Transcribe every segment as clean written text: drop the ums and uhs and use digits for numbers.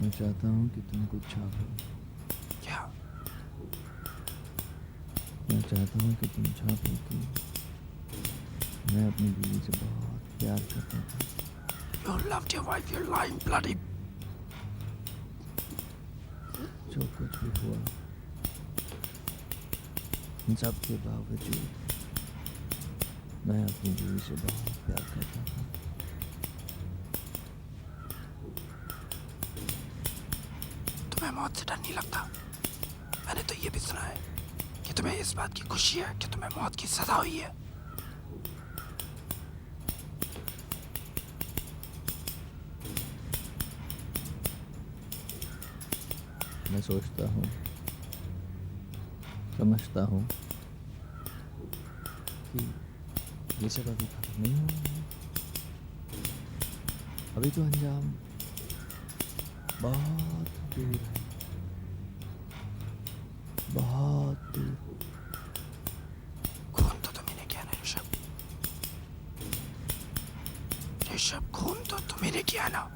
मैं चाहता हूँ कि तुम कुछ छापो। क्या? मैं चाहता हूँ कि तुम छापो कि मैं अपनी बीवी से बहुत प्यार करता था। You loved your wife, you lying bloody... जो कुछ भी हुआ, इन सब के बावजूद मैं अपनी बीवी से बहुत प्यार करता था। तुम्हें मौत से डर नहीं लगता? मैंने तो ये भी सुना है कि तुम्हें इस बात की खुशी है कि तुम्हें मौत की सजा हुई है। मैं सोचता हूँ, समझता हूँ कि ये सब अभी खत्म नहीं हुआ है। अभी तो अंजाम बहुत दूर है, बहुत दूर। खून तो तुम्ही ने किया ना ऋषभ? ऋषभ, खून तो तुम्ही ने किया ना?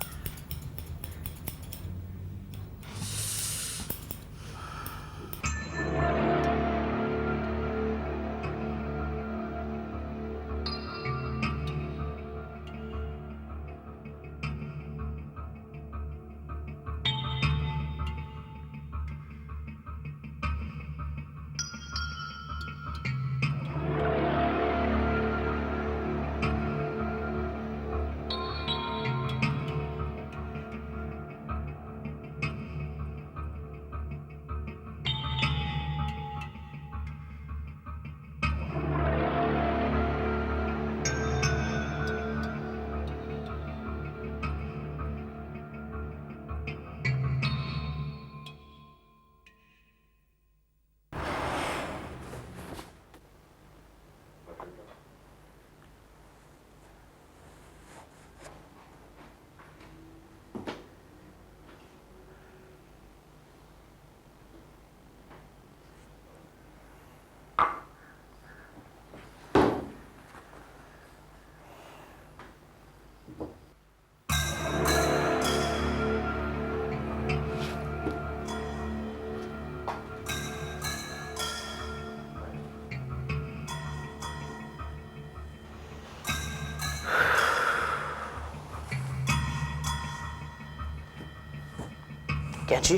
कैची?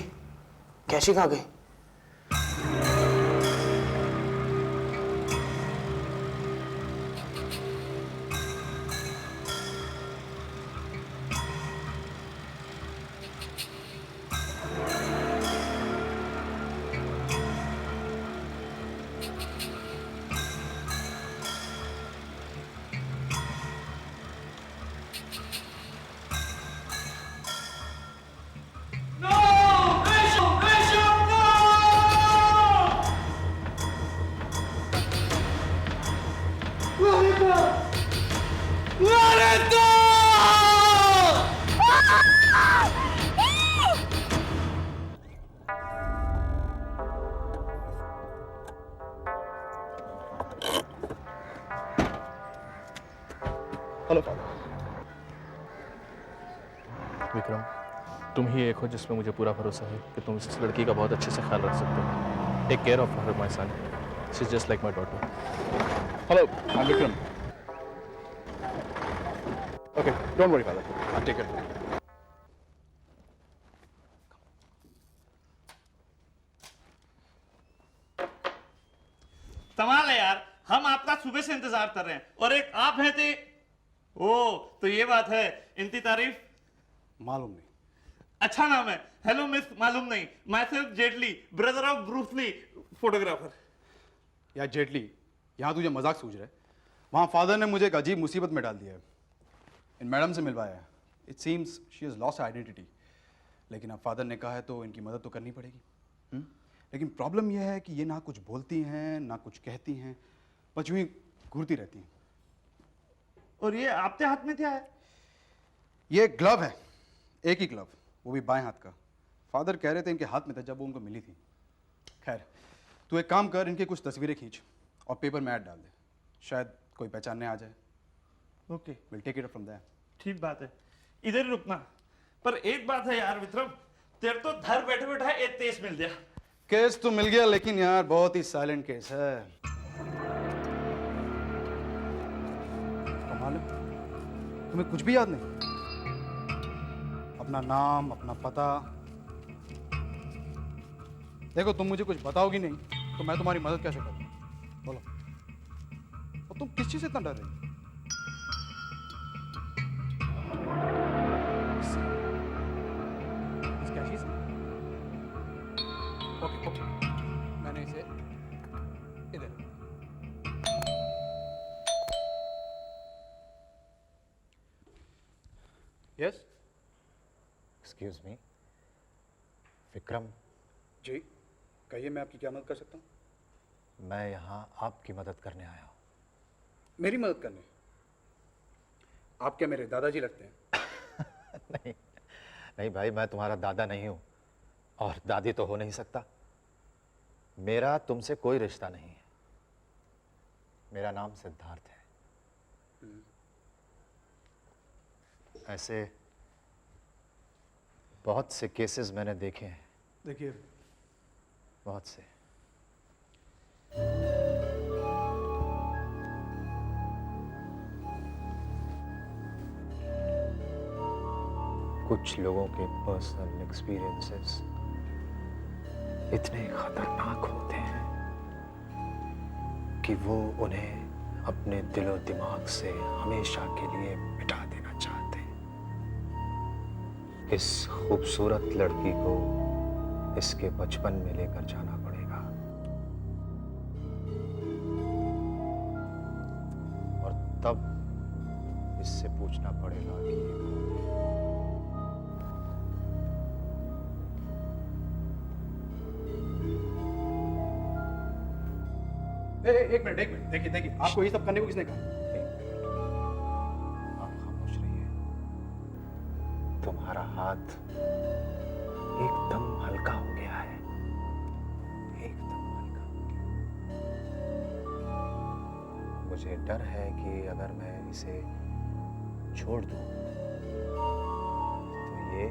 कैची कहाँ गई? हेलो विक्रम, तुम ही एक हो जिसमें मुझे पूरा भरोसा है कि तुम इस लड़की का बहुत अच्छे से ख्याल रख सकते हो। Take care of her my son, she is just like my daughter. Hello, I am Vikram. Okay, don't worry father, I take care. कमाल है यार, हम आपका सुबह से इंतजार कर रहे हैं और एक आप हैं थे। ओ तो ये बात है, इनकी तारीफ? मालूम नहीं। अच्छा नाम है। हेलो मिस मालूम नहीं, myself Jaitley, brother of Bruce Lee, photographer. यार जेटली, यहाँ तुझे मजाक सूझ रहा है? वहाँ फादर ने मुझे एक अजीब मुसीबत में डाल दिया है। इन मैडम से मिलवाया है। It seems she has lost identity. लेकिन अब फादर ने कहा है तो इनकी मदद तो करनी पड़ेगी। लेकिन प्रॉब्लम यह है कि ये ना कुछ बोलती हैं ना कुछ कहती हैं, बस यूँ ही घूरती रहती हैं। और ये आपके हाथ में क्या है? ये ग्लव है, एक ही ग्लव, वो भी बाएं हाथ का। फादर कह रहे थे इनके हाथ में था जब वो उनको मिली थी। खैर, तू एक काम कर, इनकी कुछ तस्वीरें खींच और पेपर में ऐड डाल दे, शायद कोई पहचानने आ जाए। Okay, will take it from there. ठीक बात है, इधर ही रुकना। पर एक बात है यार विक्रम, तेरे तो घर बैठे बैठे एक तेज मिल गया। केस तो मिल गया, लेकिन यार बहुत ही साइलेंट केस है। कमाल है, तुम्हें कुछ भी याद नहीं? अपना नाम, अपना पता। देखो, तुम मुझे कुछ बताओगी नहीं तो मैं तुम्हारी मदद कैसे करूँ? बोलो। और तुम किस चीज से इतना डर रही हो? इस कैशी से? ओके ओके, मैंने इसे इधर। Yes excuse me, Vikram. जी, कहिए, मैं आपकी क्या मदद कर सकता हूँ? मैं यहाँ आपकी मदद करने आया हूँ। मेरी मदद करने? आप क्या मेरे दादाजी लगते हैं? नहीं नहीं भाई, मैं तुम्हारा दादा नहीं हूँ और दादी तो हो नहीं सकता। मेरा तुमसे कोई रिश्ता नहीं है। मेरा नाम सिद्धार्थ है। ऐसे बहुत से केसेस मैंने देखे हैं, देखिए, बहुत से। कुछ लोगों के पर्सनल एक्सपीरियंसेस इतने खतरनाक होते हैं कि वो उन्हें अपने दिलो दिमाग से हमेशा के लिए मिटा देना चाहते हैं। इस खूबसूरत लड़की को इसके बचपन में लेकर जाना पड़ेगा और तब इससे पूछना पड़ेगा कि ये कौन है। एक मिनट, देखिए देखिए, आपको ये सब करने को किसने कहा? आप खामोश रहिए। तुम्हारा हाथ एकदम हल्का हो गया है, एकदम हल्का। मुझे डर है कि अगर मैं इसे छोड़ दूं तो ये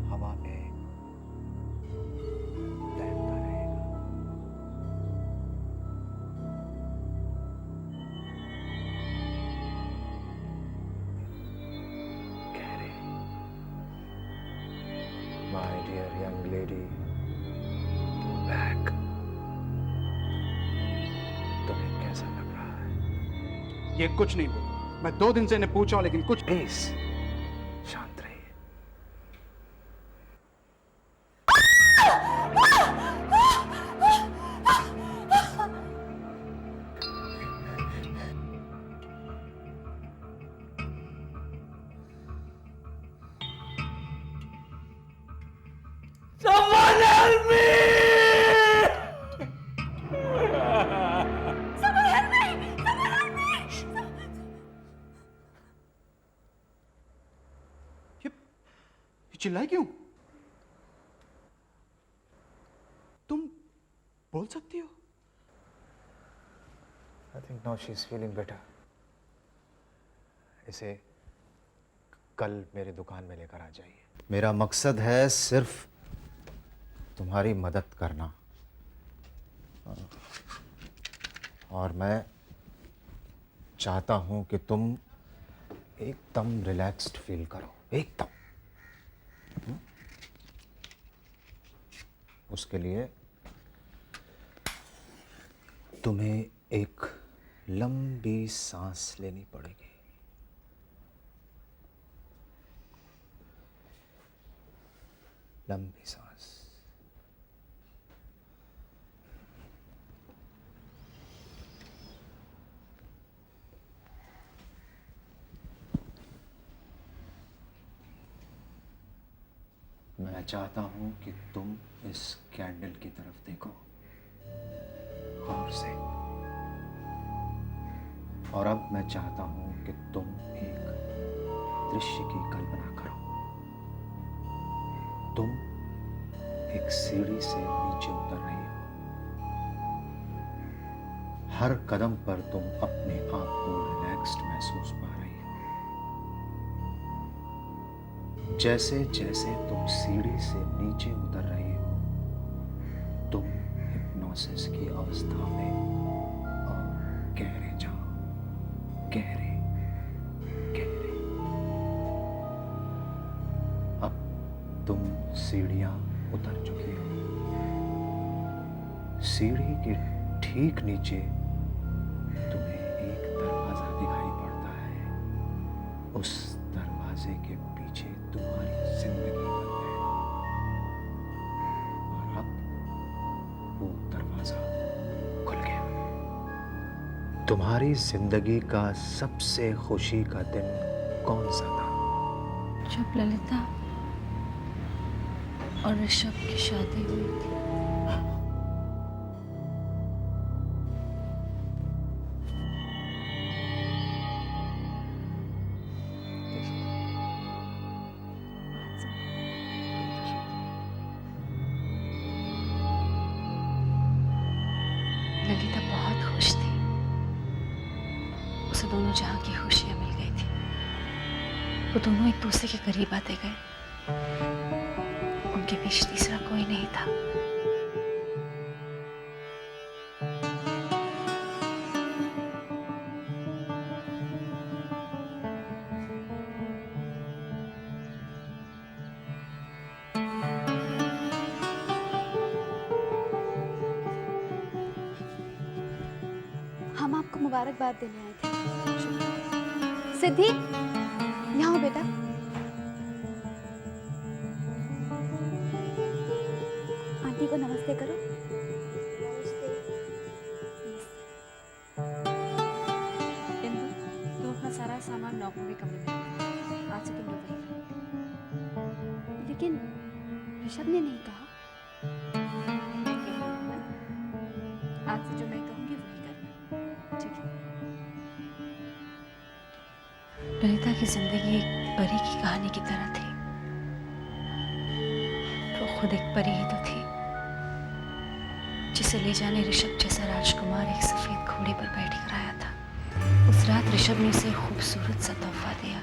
हवा में तैरता रहेगा। गहरे। My dear young lady, come back. तुम्हें कैसा लग रहा है? ये कुछ नहीं बोला। मैं 2 दिन से इन्हें पूछा हूं, लेकिन कुछ। प्लीज शांत रहिए। Someone help me! ये चिल्लाई क्यों? तुम बोल सकती हो? I think now she's feeling better. इसे कल मेरे दुकान में लेकर आ जाइए। मेरा मकसद है सिर्फ तुम्हारी मदद करना, और मैं चाहता हूं कि तुम एकदम रिलैक्स्ड फील करो, एकदम। उसके लिए तुम्हें एक लंबी सांस लेनी पड़ेगी। लंबी सांस। मैं चाहता हूं कि तुम इस कैंडल की तरफ देखो गौर से, और अब मैं चाहता हूं कि तुम एक दृश्य की कल्पना करो। तुम एक सीढ़ी से नीचे उतर रही हो। हर कदम पर तुम अपने आप को रिलैक्स्ड महसूस पा रही हो। जैसे जैसे तुम सीढ़ी से नीचे उतर रही हो, तुम हिप्नोसिस की अवस्था में और गहरे जाओ, गहरे गहरे। अब तुम सीढ़ियां उतर चुकी हो। सीढ़ी के ठीक नीचे तुम्हें एक दरवाजा दिखाई पड़ता है। उस दरवाजे के पीछे तुम्हारी जिंदगी बंद है और अब वो दरवाजा खुल गया। तुम्हारी जिंदगी का सबसे खुशी का दिन कौन सा था? जब ललिता और ऋषभ की शादी हुई थी। ललिता बहुत खुश थी। उसे दोनों जहां की खुशियां मिल गई थी। वो दोनों एक दूसरे के करीब आते गए। उनके बीच तीसरा कोई नहीं था। हम आपको मुबारकबाद देने आए थे। सिद्धि, यहाँ हो बेटा। आंटी को नमस्ते करो। इंदु, तुम अपना सारा सामान नौकरी के कमरे में रखो। आज से तुम लोग वहीं रहो। लेकिन ऋषभ ने नहीं कहा। आज से जो मैं कहूंगी वही करना, ठीक है? ललिता की जिंदगी एक परी की कहानी की तरह थी। वो खुद एक परी ही तो थी, जिसे ले जाने ऋषभ जैसा राजकुमार एक सफेद घोड़े पर बैठ कर आया था। उस रात ऋषभ ने उसे खूबसूरत सा तोहफा दिया।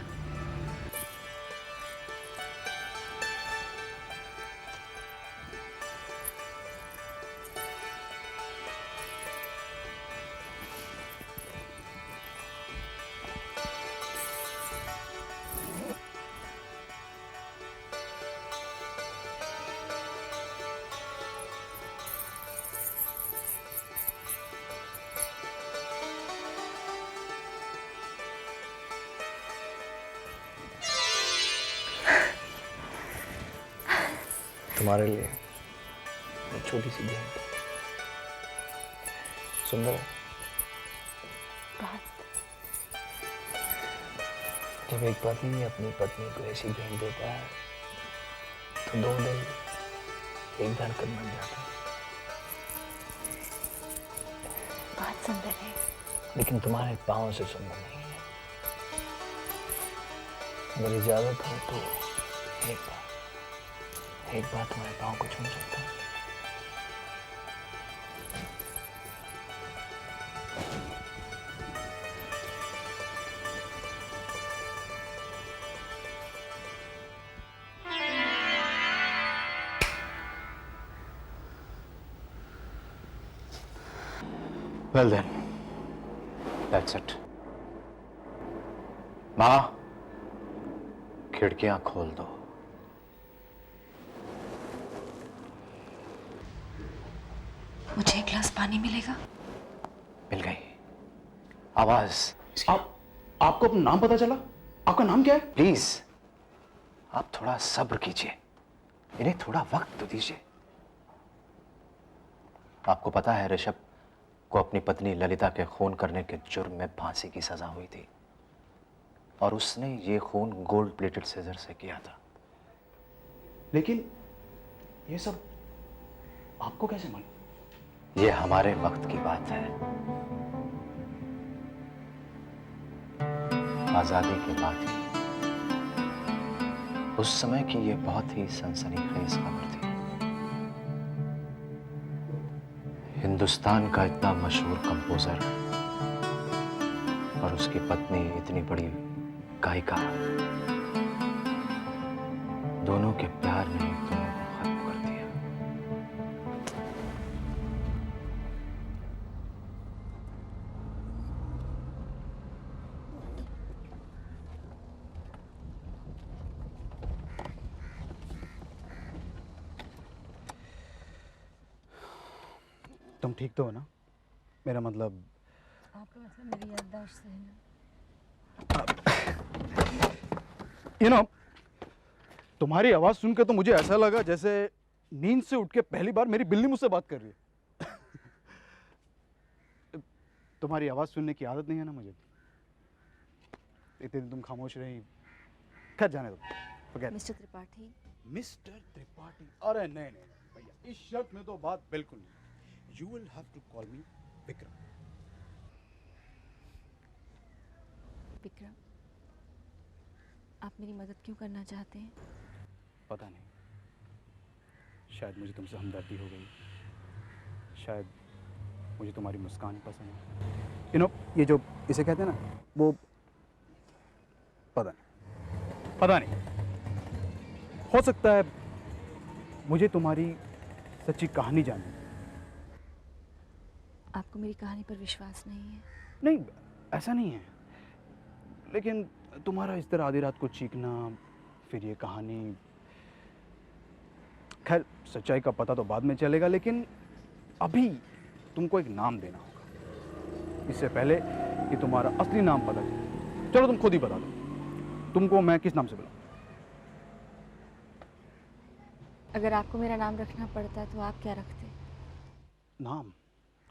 तुम्हारे लिए एक छोटी सी भेंट। सुंदर है। जब एक पति अपनी पत्नी को ऐसी भेंट देता है तो दो दिल एक धड़कन बन जाता है। बहुत सुंदर है। लेकिन तुम्हारे पाँव से सुंदर नहीं है। अगर इजाजत हो तो एक बार तुम्हारे पाँव को छू सकता हूँ। Well then, that's it. माँ, खिड़कियां खोल दो। मुझे एक गिलास पानी मिलेगा? मिल गई। आवाज। आपको अपना नाम पता चला? आपका नाम क्या है? प्लीज, आप थोड़ा सब्र कीजिए। इन्हें थोड़ा वक्त तो दीजिए। आपको पता है ऋषभ को अपनी पत्नी ललिता के खून करने के जुर्म में फांसी की सजा हुई थी और उसने ये खून गोल्ड प्लेटेड सीजर से किया था। लेकिन ये सब आपको कैसे मालूम? ये हमारे वक्त की बात है। आजादी के बाद की, उस समय की ये बहुत ही सनसनीखेज खबर थी। हिंदुस्तान का इतना मशहूर कंपोजर और उसकी पत्नी इतनी बड़ी गायिका दोनों के प्यार ने ही दोनों को खत्म कर दिया। तुम ठीक तो हो ना? मेरा मतलब आपका मतलब मेरी याददाश्त से है ना? तुम्हारी आवाज सुनकर तो मुझे ऐसा लगा जैसे नींद से उठ के पहली बार मेरी बिल्ली मुझसे बात कर रही है। तुम्हारी आवाज सुनने की आदत नहीं है ना मुझे। इतने दिन तुम खामोश रही। खैर जाने दो। Forget. Mister Tripathi, mister Tripathi? अरे नहीं नहीं भैया, इस शर्त में तो बात बिल्कुल नहीं। You will have to call me Vikram. Vikram, आप मेरी मदद क्यों करना चाहते हैं? पता नहीं, शायद मुझे तुमसे हमदर्दी हो गई, शायद मुझे तुम्हारी मुस्कान पसंद है। ये जो इसे कहते हैं ना, वो पता नहीं हो सकता है मुझे तुम्हारी सच्ची कहानी जाननी। आपको मेरी कहानी पर विश्वास नहीं है? नहीं, ऐसा नहीं है, लेकिन तुम्हारा इस तरह आधी रात को चीखना, फिर ये कहानी, खैर सच्चाई का पता तो बाद में चलेगा, लेकिन अभी तुमको एक नाम देना होगा, इससे पहले कि तुम्हारा असली नाम पता चले। चलो तुम खुद ही बता दो, तुमको मैं किस नाम से बुलाऊं? अगर आपको मेरा नाम रखना पड़ता तो आप क्या रखते? नाम?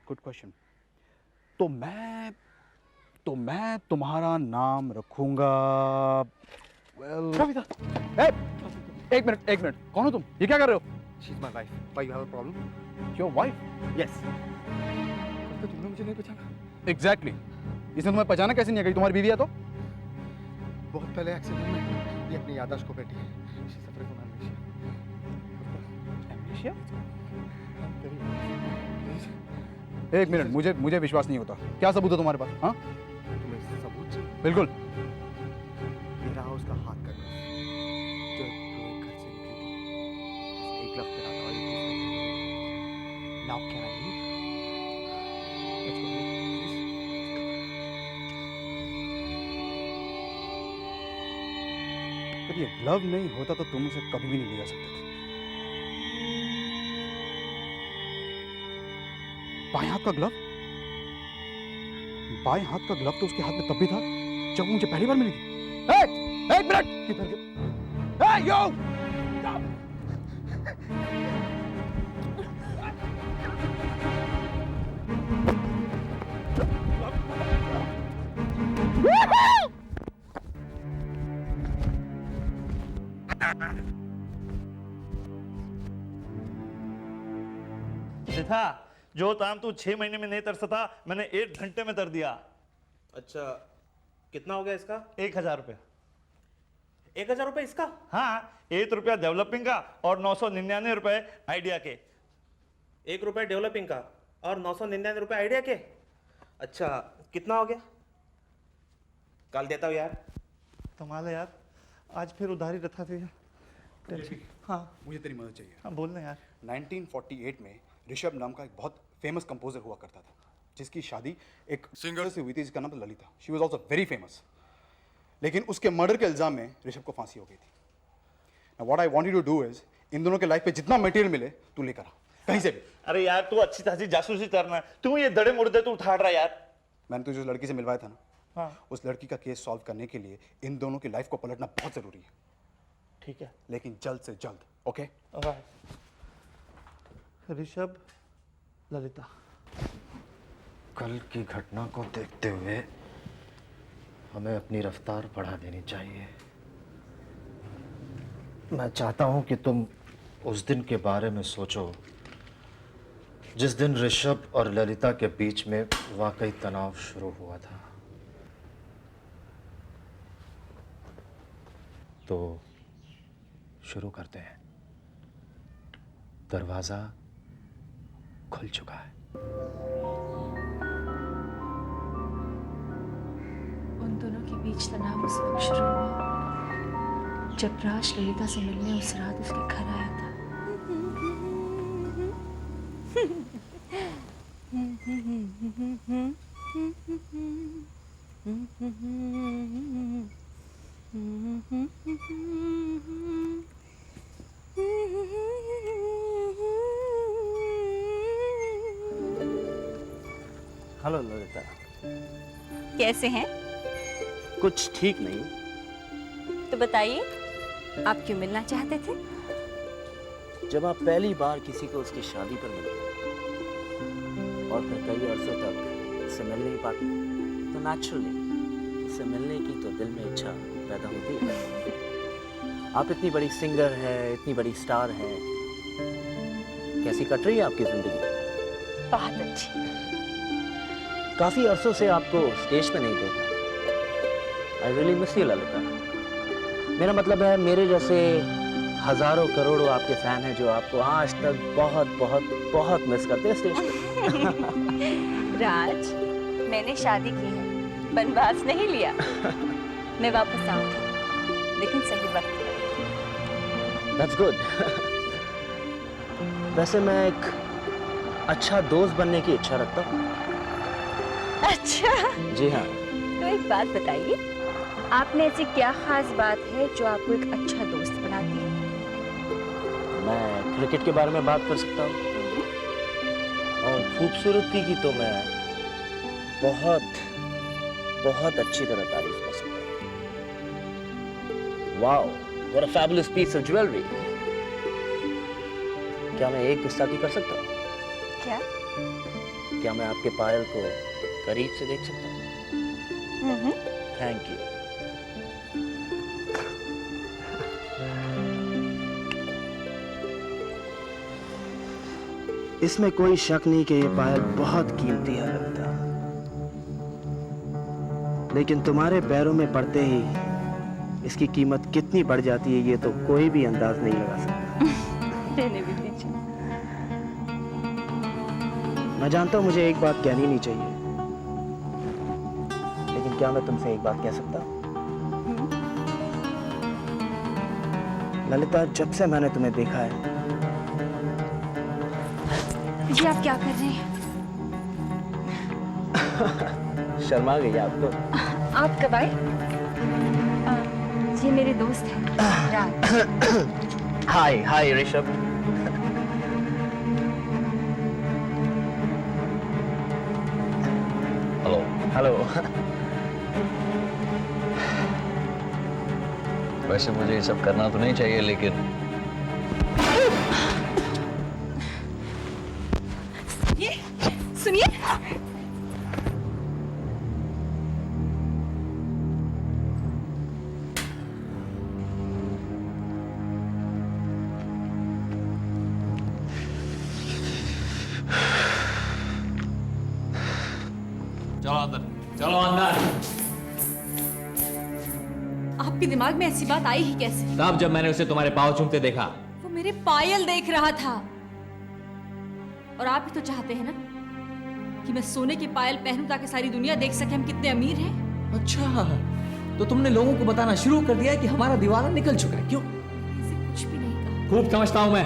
Good question. तो मैं तुम्हारा नाम रखूंगा, कविता। एक मिनट, कौन हो तुम? ये क्या कर रहे हो? She's my wife. Why you have a problem? Your wife? Yes. तो तुमने मुझे नहीं पहचाना? Exactly. इसने तुम्हें पहचाना कैसे नहीं? गई तुम्हारी बीवी है तो? बहुत पहले एक्सीडेंट में ये अपनी याददाश्त को बैठी है। She's suffering from amnesia. Amnesia? एक मिनट, मुझे विश्वास नहीं होता। क्या सबूत है तुम्हारे पास? हाँ? तुम्हें सबूत चाहिए? बिल्कुल। ये रहा उसका हाथ का ग्लव, जो घर से निकली थी। बस एक ग्लव पे रहा था और एक दूसरा glove. Now can I leave? Let's go, please. अगर ये ग्लव नहीं होता तो तुम इसे कभी भी नहीं ले जा सकते थे। बाएं हाथ का ग्लव? बाएं हाथ का ग्लव तो उसके हाथ में तब भी था जब वो मुझे पहली बार मिली थी। एक मिनट! किधर गए? यो! था जो काम तू 6 महीने में नहीं तर सका, मैंने 1 घंटे में तर दिया। अच्छा, कितना हो गया इसका? 1000 रुपया। 1000 रुपये इसका? हाँ, 1 रुपया डेवलपिंग का और 999 रुपए आइडिया के। 1 रुपये डेवलपिंग का और 999 रुपये आइडिया के? अच्छा, कितना हो गया? कल देता हूँ यार। कमाल है यार, आज फिर उधारी रखा था यार। हाँ, मुझे तेरी मदद चाहिए। हाँ बोलना यार। 1948 में ऋषभ नाम का एक बहुत फेमस कंपोजर हुआ करता था, जिसकी शादी एक सिंगर से हुई थी जिसका नाम था Lalita. She was also very famous. लेकिन उसके मर्डर के इल्जाम में ऋषभ को फांसी हो गई थी। Now what I want you to do is, इन दोनों के लाइफ पे जितना मटेरियल मिले तू लेकर आ, कहीं से भी। अरे यार तू अच्छी खासी जासूसी करना, तू ये दड़े मुर्दे तू उठा रहा यार। मैंने तुझे उस लड़की से मिलवाया था ना, हाँ। उस लड़की का केस सॉल्व करने के लिए इन दोनों की लाइफ को पलटना बहुत जरूरी है। ठीक है, लेकिन जल्द से जल्द। ओके? ऋषभ, ललिता। कल की घटना को देखते हुए हमें अपनी रफ्तार बढ़ा देनी चाहिए। मैं चाहता हूं कि तुम उस दिन के बारे में सोचो जिस दिन ऋषभ और ललिता के बीच में वाकई तनाव शुरू हुआ था। तो शुरू करते हैं। दरवाजा खुल चुका है। उन दोनों के बीच तनाव उस वक्त शुरू हुआ जब राज ललिता से मिलने उस रात उसके घर आया था। हेलो ललिता। कैसे हैं? कुछ ठीक नहीं। तो बताइए, आप क्यों मिलना चाहते थे? जब आप पहली बार किसी को उसकी शादी पर मिले और फिर कई अरसों तक उससे मिल नहीं पाते, तो नेचुरली उससे मिलने की तो दिल में इच्छा पैदा होती है। आप इतनी बड़ी सिंगर हैं, इतनी बड़ी स्टार हैं, कैसी कट रही है आपकी जिंदगी? बहुत अच्छी। काफी अरसों से आपको स्टेज पे नहीं देखा। I really miss you Lalita. मेरा मतलब है, मेरे जैसे हजारों करोड़ों आपके फैन हैं जो आपको आज तक बहुत बहुत बहुत मिस करते हैं स्टेज पे। राज, मैंने शादी की है, वनवास नहीं लिया। मैं वापस आऊंगी, लेकिन सही वक्त पर। That's good। वैसे मैं एक अच्छा दोस्त बनने की इच्छा रखता हूँ। अच्छा, जी हाँ। तो एक बात बताइए, आप में ऐसी क्या खास बात है जो आपको एक अच्छा दोस्त बनाती है? मैं क्रिकेट के बारे में बात कर सकता हूँ, और खूबसूरती की तो मैं बहुत बहुत अच्छी तरह तारीफ कर सकता हूँ। Wow, what a fabulous piece of jewelry। क्या मैं एक गुस्ताखी कर सकता हूँ? क्या? क्या मैं आपके पायल को करीब से देख सकता हूँ? Thank you. इसमें कोई शक नहीं कि ये पायल बहुत कीमती है ललिता, लेकिन तुम्हारे पैरों में पड़ते ही इसकी कीमत कितनी बढ़ जाती है ये तो कोई भी अंदाज नहीं लगा सकता। रहने भी दीजिए। मैं जानता हूँ मुझे एक बात कहनी नहीं चाहिए, लेकिन क्या मैं तुमसे एक बात कह सकता हूँ? ललिता, जब से मैंने तुम्हें देखा है। जी, आप क्या कर रहे हैं? शर्मा गई आपको? आप कब आए? ये मेरे दोस्त हैं, Raj. Hi hi Rishabh. Hello hello. वैसे मुझे ये सब करना तो नहीं चाहिए, लेकिन सुनिए, चलो अंदर, चलो अंदर। आपके दिमाग में ऐसी बात आई ही कैसे? तब जब मैंने उसे तुम्हारे पाँव चूमते देखा। वो मेरे पायल देख रहा था। और आप ही तो चाहते हैं ना कि मैं सोने की पायल पहनूं ताकि सारी दुनिया देख सके हम कितने अमीर हैं। अच्छा, तो तुमने लोगों को बताना शुरू कर दिया है कि हमारा दीवाना निकल चुका है। क्यों? ऐसे कुछ भी नहीं कहा। खूब समझता हूं मैं।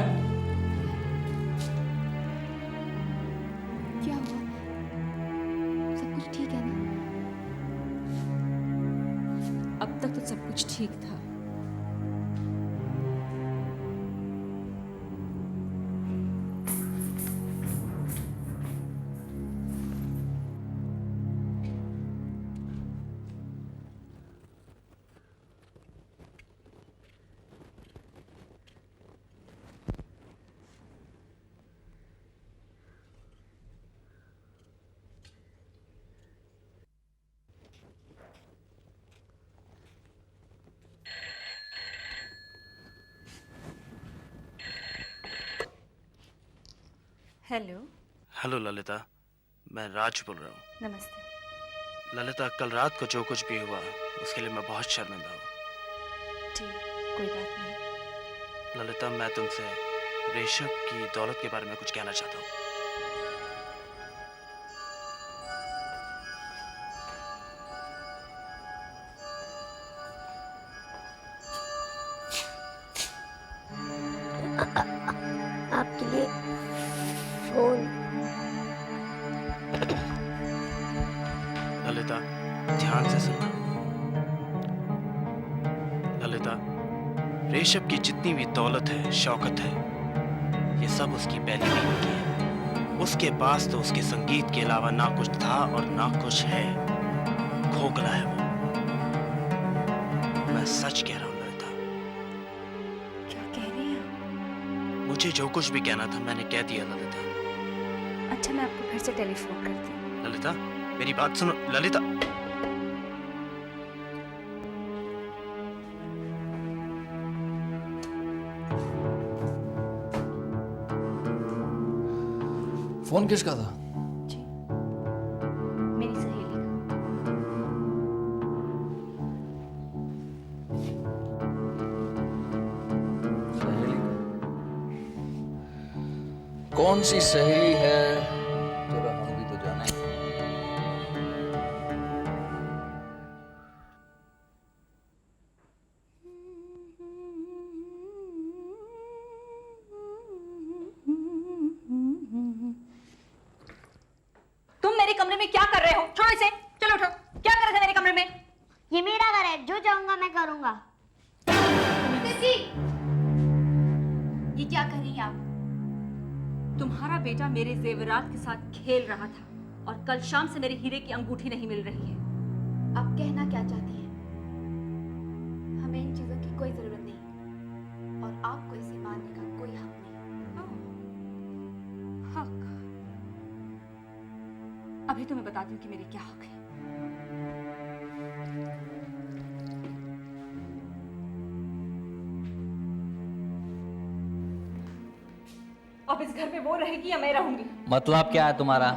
क्या हुआ? सब कुछ ठीक है ना? अब तक तो सब कुछ ठीक था। हेलो। हेलो ललिता, मैं राज बोल रहा हूँ। नमस्ते। ललिता, कल रात को जो कुछ भी हुआ उसके लिए मैं बहुत शर्मिंदा हूँ। जी, कोई बात नहीं। ललिता, मैं तुमसे ऋषभ की दौलत के बारे में कुछ कहना चाहता हूँ। आपके लिए फोन। ललिता, ध्यान से सुनना। ललिता, रेशम की जितनी भी दौलत है, शौकत है, ये सब उसकी पहली बीवी की है। उसके पास तो उसके संगीत के अलावा ना कुछ था और ना कुछ है। खोखला है वो। मैं सच कह रहा हूँ ललिता। क्या कह रही हैं? मुझे जो कुछ भी कहना था मैंने कह दिया ललिता। अच्छा, मैं आपको फिर से टेलीफोन करती हूँ। ललिता, मेरी बात सुनो ललिता। फोन किसका था? जी, मेरी सहेली का। सहेली? कौन सी सहेली है? जरा हम भी तो जाने। तुम मेरे कमरे में क्या कर रहे हो? छोड़ो इसे, चलो उठो। क्या कर रहे थे मेरे कमरे में? ये मेरा घर है, जो चाहूंगा मैं करूंगा। ये क्या कर रही हैं आप? तुम्हारा बेटा मेरे जेवरात के साथ खेल रहा था और कल शाम से मेरे हीरे की अंगूठी नहीं मिल रही है। आप कहना क्या चाहती हैं? हमें इन चीजों की कोई जरूरत नहीं और आपको इसे मानने का कोई हक नहीं। हक? अभी तो मैं बताती हूँ कि मेरे क्या हक है। अब इस घर में वो रहेगी या मैं रहूंगी? मतलब क्या है तुम्हारा?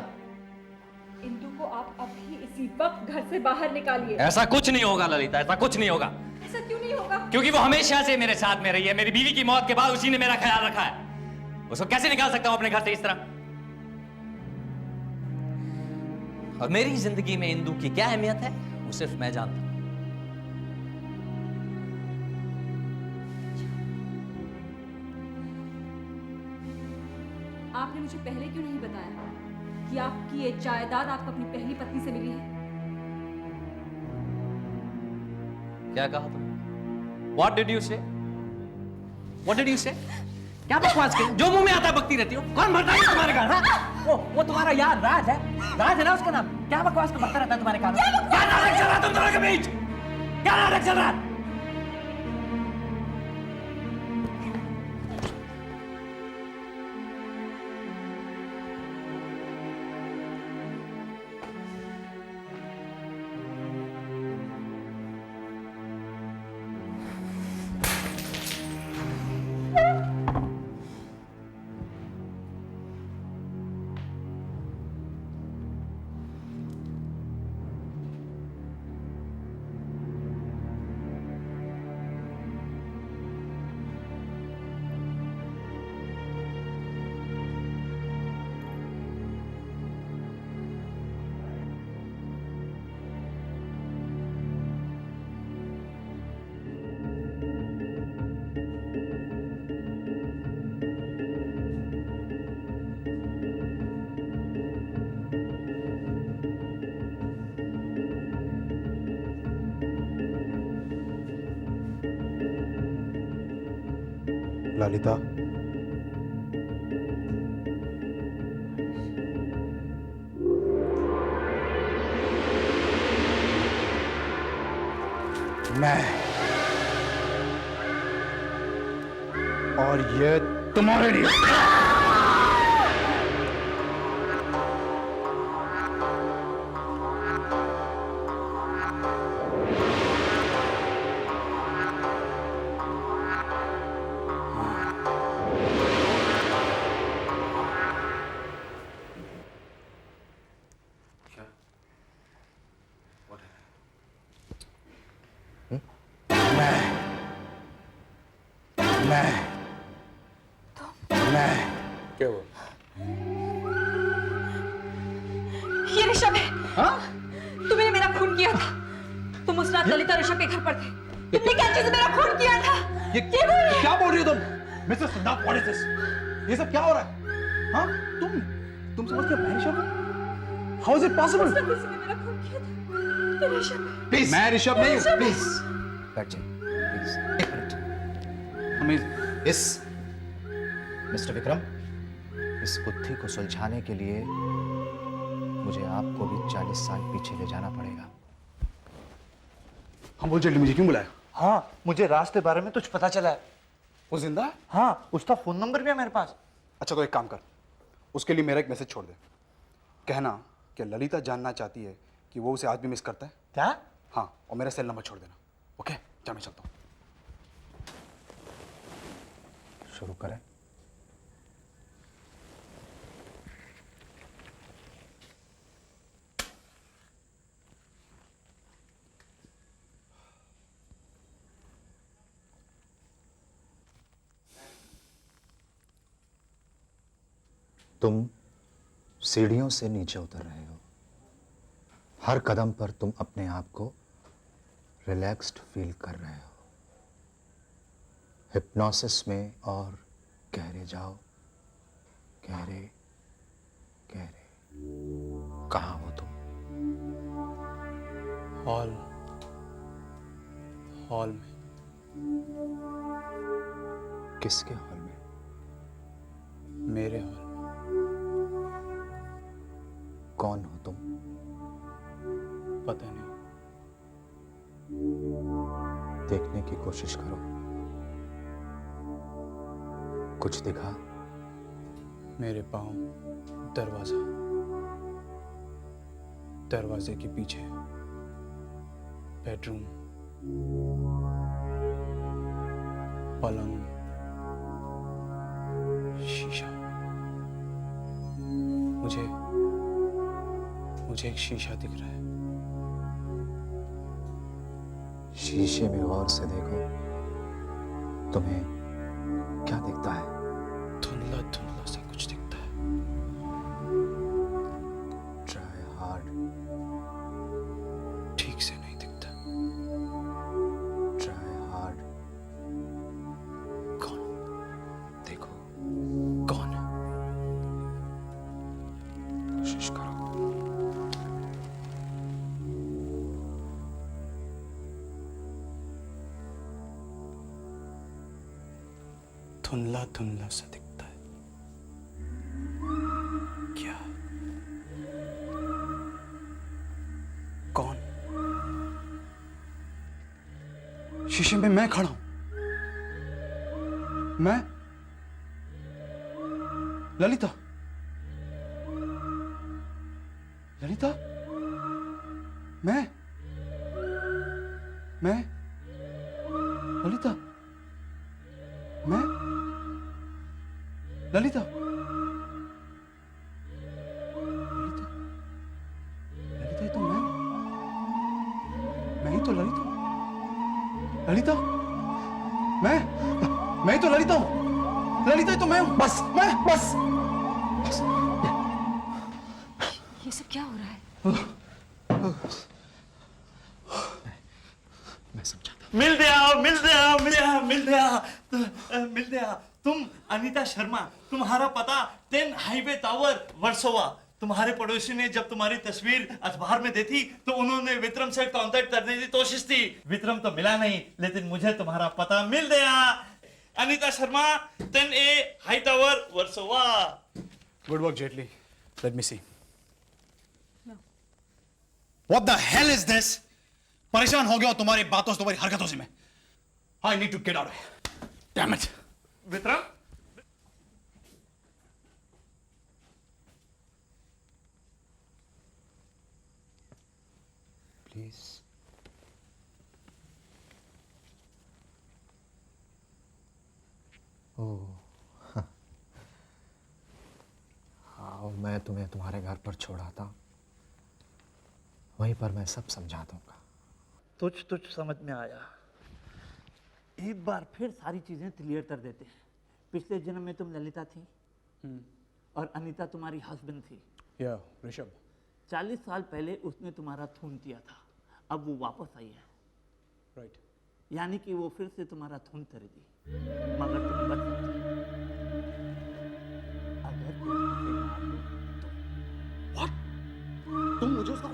इंदु को आप अभी इसी वक्त घर से बाहर निकालिए। ऐसा कुछ नहीं होगा ललिता, ऐसा कुछ नहीं होगा। ऐसा क्यों नहीं होगा? क्योंकि वो हमेशा से मेरे साथ में रही है। मेरी बीवी की मौत के बाद उसी ने मेरा ख्याल रखा है। उसको कैसे निकाल सकता हूं अपने घर से इस तरह? और मेरी जिंदगी में इंदु की क्या अहमियत है वो सिर्फ मैं जानता हूं। आपने मुझे पहले क्यों नहीं बताया कि आपकी ये जायदाद आपको अपनी पहली पत्नी से मिली है? क्या कहा तुम? What did you say? What did you say? क्या बकवास कर? जो मुंह में आता है बकती रहती हो। कौन भरता है तुम्हारे घर? हाँ? वो तुम्हारा यार राज है। राज है ना उसका नाम? क्या बकवास कर भरता रहता है तुम्हारे कान में? क्या नाटक चल रहा है तुम दोनों के बीच? क्या नाटक चल रहा है? ललिता, मैं और ये तुम्हारे लिए। क्या हुआ? ये ऋषभ है। हाँ? तुमने मेरा खून किया था। तुम उस रात ललिता ऋषभ के घर पर थे। तुमने क्या चीज मेरा खून किया था? ये क्या बोल रही हो तुम? Mister Siddharth, what is this? ये सब क्या हो रहा है? हाँ, तुम समझते हो मैं ऋषभ हूँ? How is it possible? Please, मैं ऋषभ नहीं हूँ, प्लीज बैठ जाइए प्लीज, एक मिनट। हमें इस मिस्टर विक्रम, इस गुत्थी को सुलझाने के लिए मुझे आपको भी 40 साल पीछे ले जाना पड़ेगा। हम बोल जेटली, मुझे क्यों बुलाया? हाँ, मुझे राज के बारे में कुछ पता चला है। वो जिंदा है? हाँ, उसका फोन नंबर भी है मेरे पास। अच्छा तो एक काम कर, उसके लिए मेरा एक मैसेज छोड़ दे। कहना कि ललिता जानना चाहती है कि वो उसे आज भी मिस करता है। क्या? हाँ, और मेरा सेल नंबर छोड़ देना। ओके, जा मैं चलता हूँ। शुरू करें। तुम सीढ़ियों से नीचे उतर रहे हो। हर कदम पर तुम अपने आप को रिलैक्स्ड फील कर रहे हो। हिप्नोसिस में और गहरे जाओ, गहरे गहरे। कहाँ हो तुम? हॉल में। किसके हॉल में? मेरे हॉल में। कौन हो तुम? पता नहीं। देखने की कोशिश करो। कुछ दिखा? मेरे पांव दरवाजा, दरवाजे के पीछे बेडरूम, पलंग, शीशा। मुझे एक शीशा दिख रहा है। शीशे में गौर से देखो, तुम्हें क्या दिखता है? धुंधला धुंधला सा कुछ दिखता है। Try hard. ठीक से नहीं दिखता। Try hard. कौन? देखो, कौन है? कोशिश करो। धुंधला धुंधला सा दिखता है। क्या? कौन? शीशे में मैं खड़ा हूं। मैं? ललिता? ललिता? मैं? ललिता? मैं? ललिता? ललिता? ललिता ये तो मैं ही तो ललिता हूँ। ललिता? मैं ही तो ललिता हूँ। ललिता ही तो मैं हूँ। बस। ये सब क्या हो रहा है? मैं समझाता। मिल गया। तुम अनीता शर्मा, तुम्हारा पता 10 हाईवे टावर वर्सोवा। तुम्हारे पड़ोसी ने जब तुम्हारी तस्वीर अखबार में देखी तो उन्होंने विक्रम से कांटेक्ट करने की कोशिश की। विक्रम तो मिला नहीं, लेकिन मुझे तुम्हारा पता मिल गया। Anita Sharma, 10A high tower Versova. Good work Jaitley. Let me see. What the hell is this? परेशान हो गया हूं तुम्हारी बातों से, तुम्हारी हरकतों से मैं। I need to get out of here. Damn it. Vikram, please. Oh, हाँ, मैं तुम्हें तुम्हारे घर पर छोड़ा था, वहीं पर मैं सब समझा दूंगा। तुझ समझ में आया। एक बार फिर सारी चीजें क्लियर कर देते हैं। पिछले जन्म में तुम ललिता थी और अनीता तुम्हारी हस्बैंड थी। या ऋषभ। 40 साल पहले उसने तुम्हारा खून किया था, अब वो वापस आई है। राइट। यानी कि वो फिर से तुम्हारा खून करेगी, मगर तुम बच सकते हो।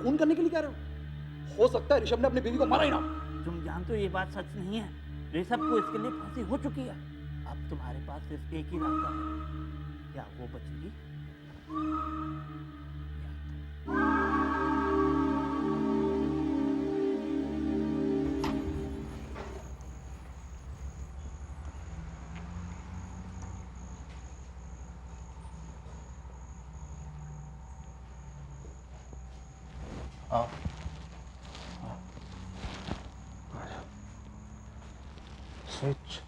खून करने के लिए कह रहे हो सकता है ऋषभ ने अपनी बीवी को मारा ही ना। तुम जानते हो ये बात सच नहीं है। ऋषभ को इसके लिए फांसी हो चुकी है। अब तुम्हारे पास सिर्फ एक ही रास्ता है। क्या वो बचेगी? स्विच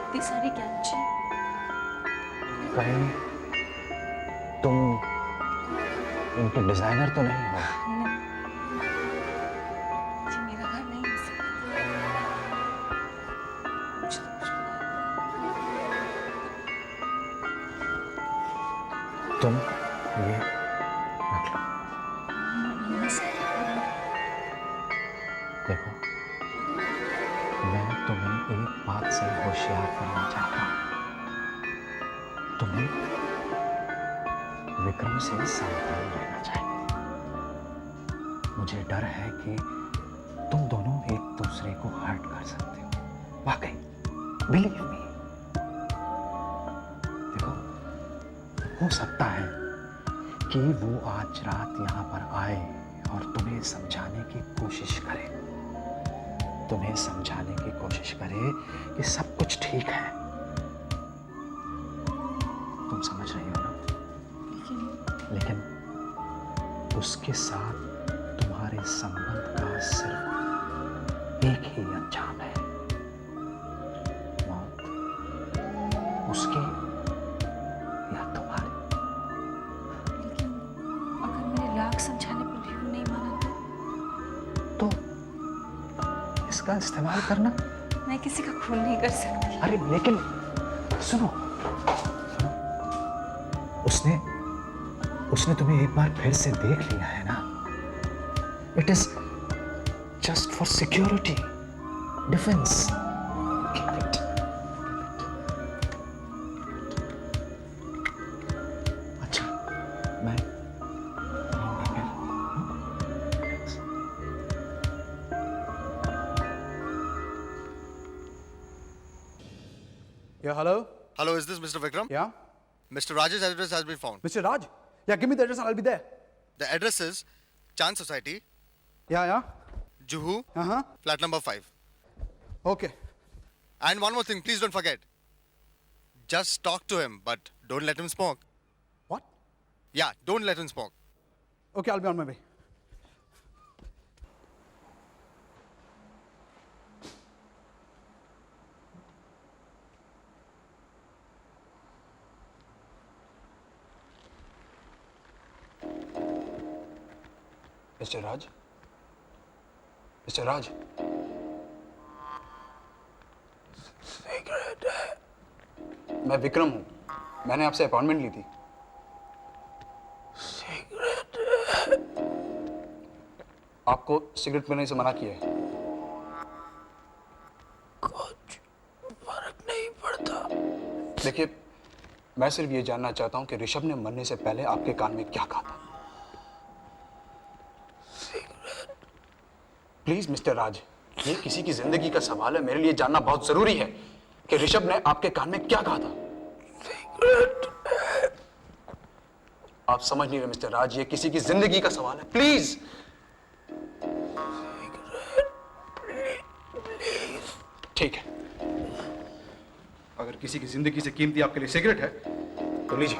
इतनी सारी कैंची। कहीं तुम इनके डिजाइनर तो नहीं हो? ये मेरा घर नहीं हो सकता। मुझे तो कुछ पता नहीं। तुम ये देखो, मैं तुम्हें एक बात से होशियार करना चाहता हूं। तुम्हें विक्रम से सावधान रहना चाहिए। मुझे डर है कि तुम दोनों एक दूसरे को हर्ट कर सकते हो। वाकई, बिलीव मी। देखो, हो सकता है कि वो आज रात यहां पर आए और तुम्हें समझाने की कोशिश करे। तुम्हें समझाने की कोशिश करे कि सब कुछ ठीक है। तुम समझ रही हो ना? लेकिन उसके साथ तुम्हारे संबंध का सिर्फ एक ही अंजाम है, मौत। उसकी या तुम्हारी। लेकिन अगर मेरे लाख समझाने पर भी वो नहीं माना तो इसका इस्तेमाल करना। मैं किसी का खून नहीं कर सकती। अरे लेकिन सुनो, उसने तुम्हें एक बार फिर से देख लिया है ना। It is just for security, defence. अच्छा, मैं Yeah, hello? Hello, is this Mr. Vikram? Yeah? Mr. Raj's address has been found. Mr. Raj? Yeah, give me the address and I'll be there. The address is Chand Society, Yeah. Juhu, Uh-huh. flat number 5. Okay. And one more thing, please don't forget. Just talk to him, but don't let him smoke. What? Yeah, don't let him smoke. Okay, I'll be on my way. Mr. Raj? Mr. Raj? Cigarette है। मैं विक्रम हूँ। मैंने आपसे appointment ली थी। Cigarette है। आपको cigarette पीने से मना किया है। कुछ फर्क नहीं पड़ता। देखिए, मैं सिर्फ ये जानना चाहता हूँ कि ऋषभ ने मरने से पहले आपके कान में क्या कहा था। प्लीज मिस्टर राज, ये किसी की जिंदगी का सवाल है। मेरे लिए जानना बहुत जरूरी है कि ऋषभ ने आपके कान में क्या कहा था। सिगरेट। आप समझ नहीं रहे मिस्टर राज, ये किसी की जिंदगी का सवाल है। प्लीज। Cigarette, please. ठीक है, अगर किसी की जिंदगी से कीमती आपके लिए सिगरेट है तो लीजिए,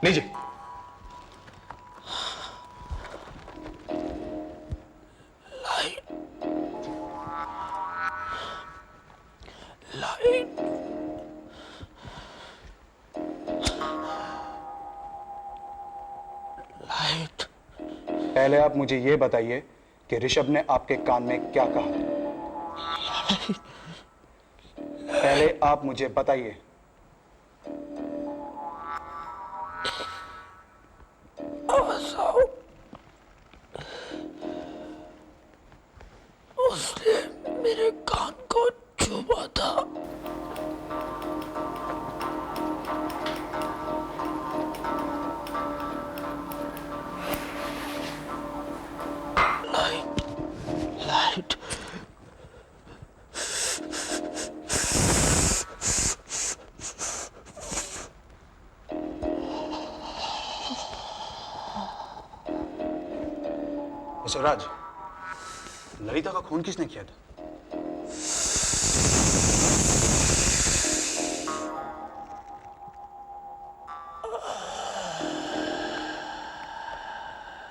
लीजिए। पहले आप मुझे ये बताइए कि ऋषभ ने आपके कान में क्या कहा। पहले आप मुझे बताइए। उसने मेरे कान को चुमा था। लाइट मिस्टर राज, ललिता का खून किसने किया था?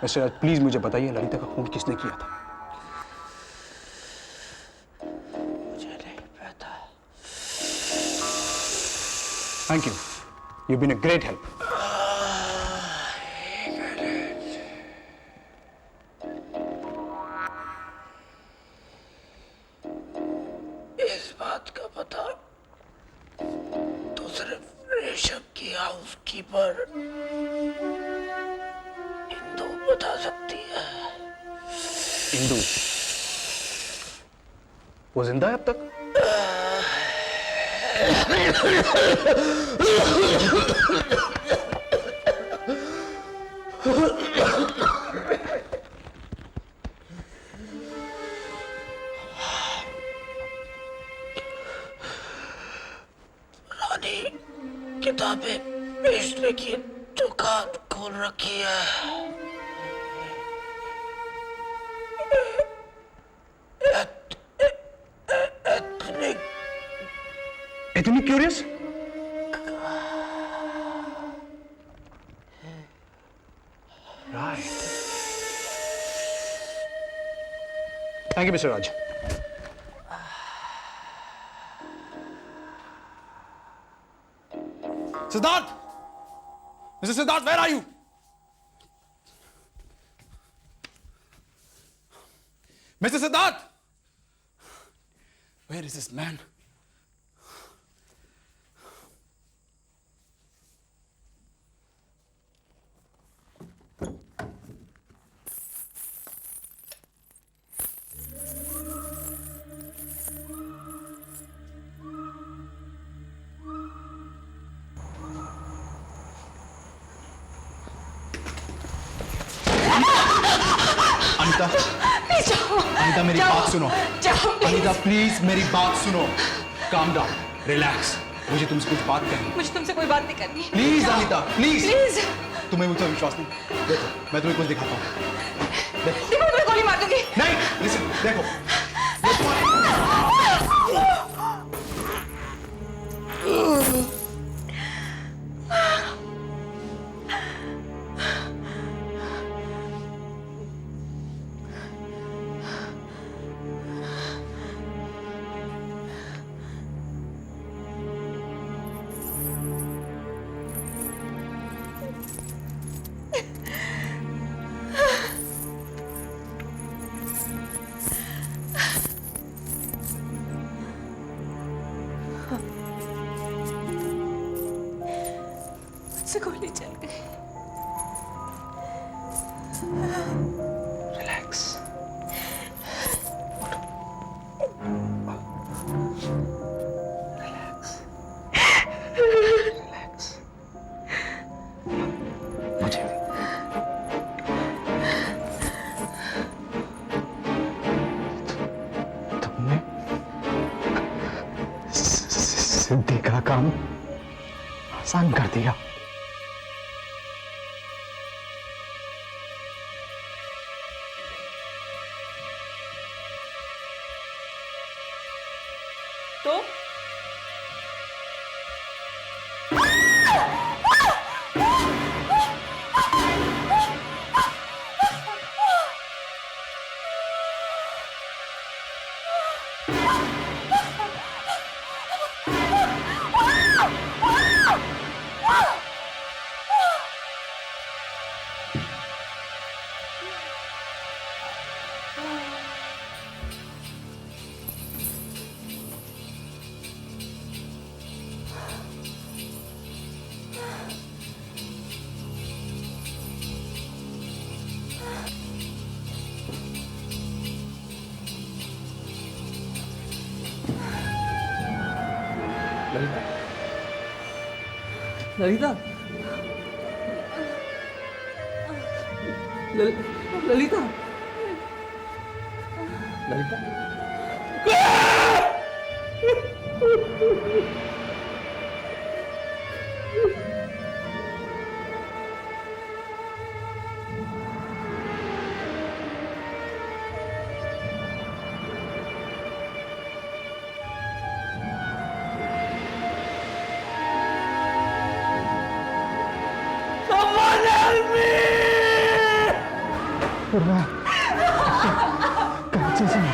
मिस्टर राज, प्लीज मुझे बताइए ललिता का खून किसने किया था? मुझे नहीं पता। Thank you, you been a great help. इस बात का पता तो सिर्फ ऋषभ की हाउसकीपर इंदु बता सकती है। इंदु, वो जिंदा है अब तक? रानी किताबें बेचने की दुकान खोल रखी है। इतनी curious? Right. Thank you mister Raj. Siddharth! Mr. Siddharth, where are you? Mr. Siddharth! Where is this man? Anita, Anita मेरी बात सुनो। अनीता प्लीज मेरी बात सुनो। Calm down, relax. मुझे तुमसे कुछ बात करनी है। मुझे तुमसे कोई बात नहीं करनी। Please Anita, please. प्लीज। तुम्हें मुझ पर विश्वास नहीं? देखो, मैं तुम्हें कुछ दिखाता हूँ। देखो मैं तुम्हें गोली मार दूंगी। नहीं, लिसन, देखो। मुझसे गोली चल गई। रिलैक्स। रिलैक्स। मुझे तुमने सिद्धि का काम आसान कर दिया। तो Ah! ललिता ललिता ललिता कैसे